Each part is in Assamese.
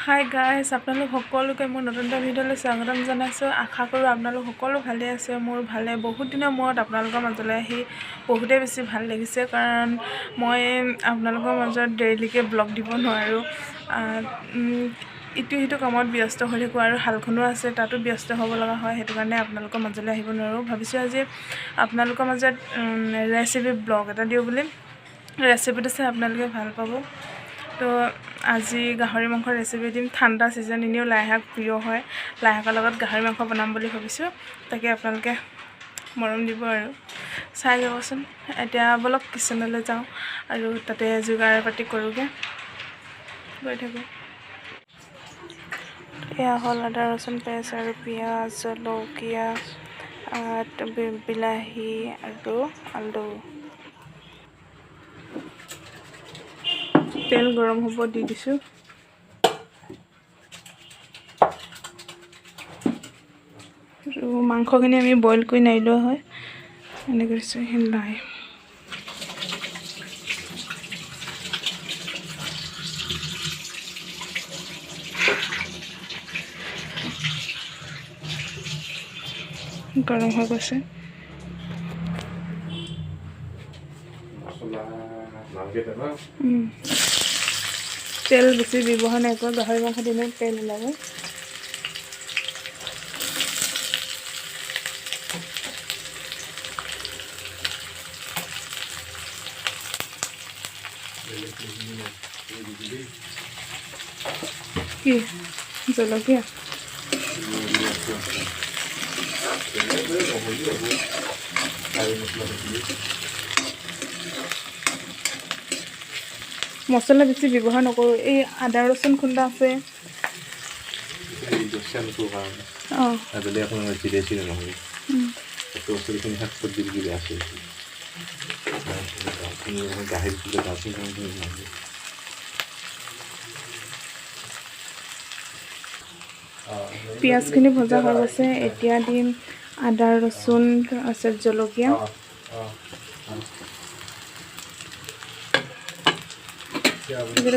হাই গাইজ, আপোনালোক সকলোকে মোৰ নতুন এটা ভিডিঅ'লৈ স্বাগতম জনাইছোঁ। আশা কৰোঁ আপোনালোক সকলো ভালে আছে। মোৰ ভালে। বহুত দিনৰ মূৰত আপোনালোকৰ মাজলৈ আহি বহুতেই বেছি ভাল লাগিছে, কাৰণ মই আপোনালোকৰ মাজত ডেইলিকৈ ব্লগ দিব নোৱাৰোঁ। ইটো সিটো কামত ব্যস্ত হৈ থাকোঁ আৰু শালখনো আছে, তাতো ব্যস্ত হ'ব লগা হয়। সেইটো কাৰণে আপোনালোকৰ মাজলৈ আহিব নোৱাৰোঁ। ভাবিছোঁ আজি আপোনালোকৰ মাজত ৰেচিপি ব্লগ এটা দিওঁ বুলি। ৰেচিপিটো চাই আপোনালোকে ভাল পাব। তো আজি গাহৰি মাংসৰ ৰেচিপি দিম। ঠাণ্ডা ছিজন, এনেও লাই শাক প্ৰিয় হয়। লাই শাকৰ লগত গাহৰি মাংস বনাম বুলি ভাবিছোঁ। তাকে আপোনালোকে মৰম দিব আৰু চাই যাবচোন। এতিয়া বলক কিচেনলৈ যাওঁ আৰু তাতে যোগাৰ পাতি কৰোঁগৈ, গৈ থাকোঁ। এয়া হ'ল আদা ৰচুন পেষ্ট আৰু পিঁয়াজ, জলকীয়া, বিলাহী আৰু আলু। তেল গৰম হ'ব দি দিছোঁ। আৰু মাংসখিনি আমি বইল কৰি নাই লোৱা হয়, এনেকৈ কৰিছোঁ। নাই গৰম হৈ গৈছে। তেল বেছি ব্যৱহাৰ নাই কৰা, গাহৰি মাংস দিলে তেল ওলাব। কি জলকীয়া মছলা বেছি ব্যৱহাৰ নকৰোঁ। এই আদা ৰচুন খুন্দা আছে। পিঁয়াজখিনি ভজা হৈ গৈছে। এতিয়া দিম আদা ৰচুন, তাৰপিছত জলকীয়া।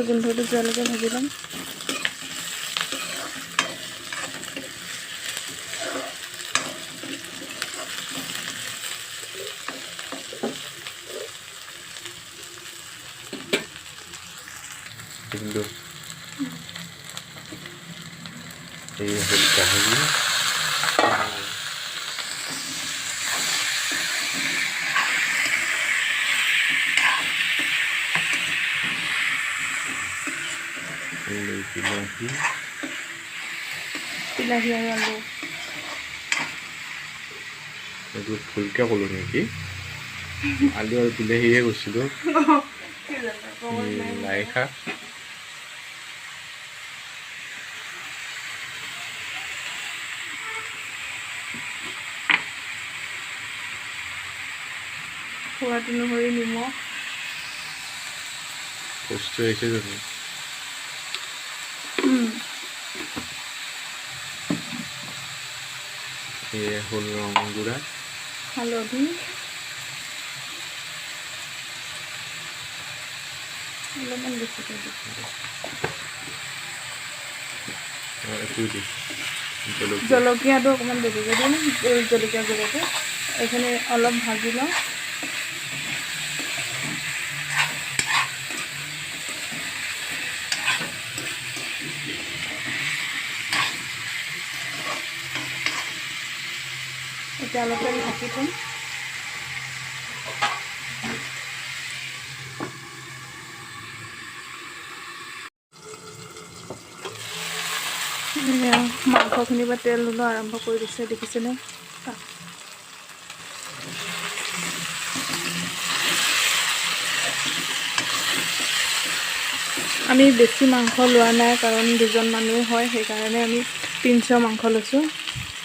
গোন্ধটো যোৱালৈকে ভাজি ল'ম। বিলাহী আৰু আলু। এইটো ভুলকৈ ক'লোঁ নেকি? আলু আৰু বিলাহীহে কৈছিলোঁ। লাই শাক, সোৱাদ অনুসৰি নিমখ। বস্তু আহিছে জানো? এয়া হ'ল ৰং গুড়া, হালধি, অলপমান বেছিকৈ জলকীয়াটো অকণমান বেছিকৈ দিম। জলকীয়া গুড়াটো এইখিনি অলপ ভাজি লওঁ। এতিয়া অলপ টাইম ঢাকি থ'ম। মাংসখিনিৰ পৰা তেল ওলোৱা আৰম্ভ কৰি দিছে, দেখিছেনে? আমি বেছি মাংস লোৱা নাই, কাৰণ দুজন মানুহ হয়। সেইকাৰণে আমি 300 মাংস লৈছোঁ,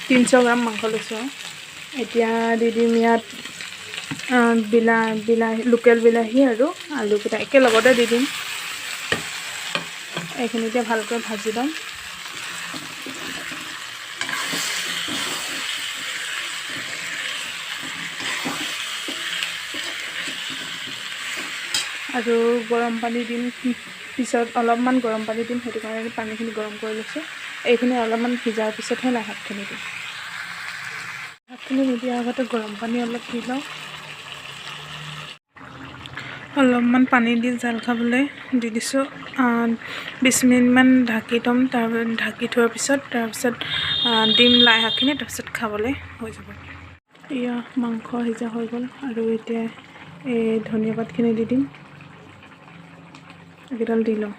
300 গ্ৰাম মাংস লৈছোঁ। এতিয়া দি দিম ইয়াত বিলাহী, লোকেল বিলাহী আৰু আলুকেইটা একেলগতে দি দিম। এইখিনিতে ভালকৈ ভাজি ল'ম। আৰু গৰম পানী দিম পিছত অলপমান গৰম পানী দিম, সেইটো কাৰণে পানীখিনি গৰম কৰি লৈছোঁ। এইখিনি অলপমান সিজাৰ পিছতহে লাই শাকখিনি দিম। শাকখিনি নিদিয়াৰ আগতে গৰম পানী অলপ দি লওঁ। অলপমান পানী দি জাল খাবলৈ দি দিছোঁ। 20 মিনিটমান ঢাকি থ'ম, ঢাকি থোৱাৰ পিছত তাৰপিছত দিম লাই শাকখিনি, তাৰপিছত খাবলৈ হৈ যাব। এয়া মাংস সিজা হৈ গ'ল আৰু এতিয়া এই ধনিয়া পাতখিনি দি দিম। এইকেইডাল দি লওঁ।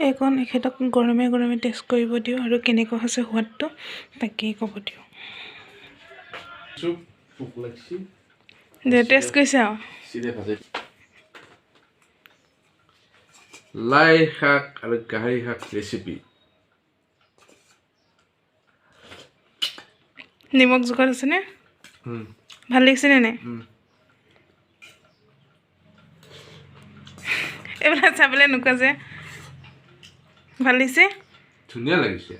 এইকণ এখেতক গৰমে গৰমে টেষ্ট কৰিব দিওঁ আৰু কেনেকুৱা হৈছে সোৱাদটো তাকেই ক'ব দিওঁ। দে টেষ্ট কৰিছে আৰু লাই শাক আৰু গাহৰি শাক ৰেচিপি। নিমখ জোখত আছেনে? ভাল লাগিছেনে নাই? এইবিলাক চাবলৈ নোকোৱা যে ভাল লাগিছে? ধুনীয়া লাগিছে।